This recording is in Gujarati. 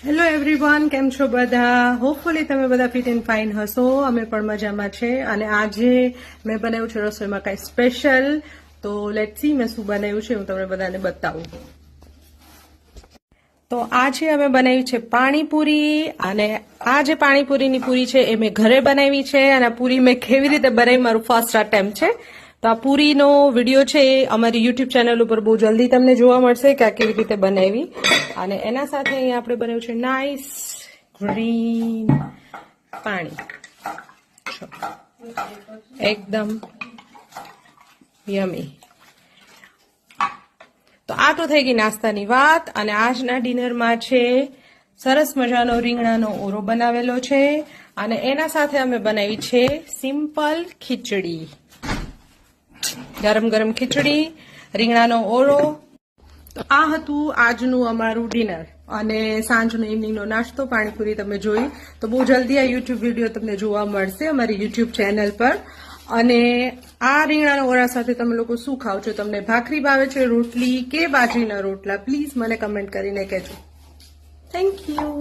હેલો એવરીવન, કેમ છો બધા? હોપફુલી તમે બધા ફિટ એન્ડ ફાઇન હશો. અમે પણ મજામાં છે. અને આજે મેં બનાવ્યું છે રસોઈમાં કંઈ સ્પેશિયલ. તો લેટ્સ સી મેં શું બનાવ્યું છે, હું તમને બધાને બતાવું. તો આજે અમે બનાવી છે પાણીપુરી. અને આ જે પાણીપુરીની પૂરી છે એ મેં ઘરે બનાવી છે. અને આ પૂરી મેં કેવી રીતે બનાવી મારું ફર્સ્ટ અટેમ્પ્ટ છે. તો આ પૂરીનો વિડીયો છે એ અમારી યુટ્યુબ ચેનલ ઉપર બહુ જલ્દી તમને જોવા મળશે કે આ કેવી રીતે બનાવી. અને એના સાથે અહીંયા આપણે બનાવ્યું છે નાઇસ ગ્રીન પાણી, એકદમ યમી. તો આ તો થઈ ગઈ નાસ્તાની વાત. અને આજના ડિનરમાં છે સરસ મજાનો રીંગણાનો ઓરો બનાવેલો છે. અને એના સાથે અમે બનાવી છે સિમ્પલ ખીચડી, ગરમ ગરમ ખીચડી, રીંગણાનો ઓરો. તો આ હતું આજનું અમારું ડિનર. અને સાંજનો ઇવનિંગનો નાસ્તો પાણીપુરી તમે જોઈ. તો બહુ જલ્દી આ યુટ્યુબ વિડીયો તમને જોવા મળશે અમારી યુટ્યુબ ચેનલ પર. અને આ રીંગણાના ઓરા સાથે તમે લોકો શું ખાવ છો? તમને ભાખરી ભાવે છે, રોટલી કે બાજરીના રોટલા? પ્લીઝ મને કમેન્ટ કરીને કહેજો. Thank you.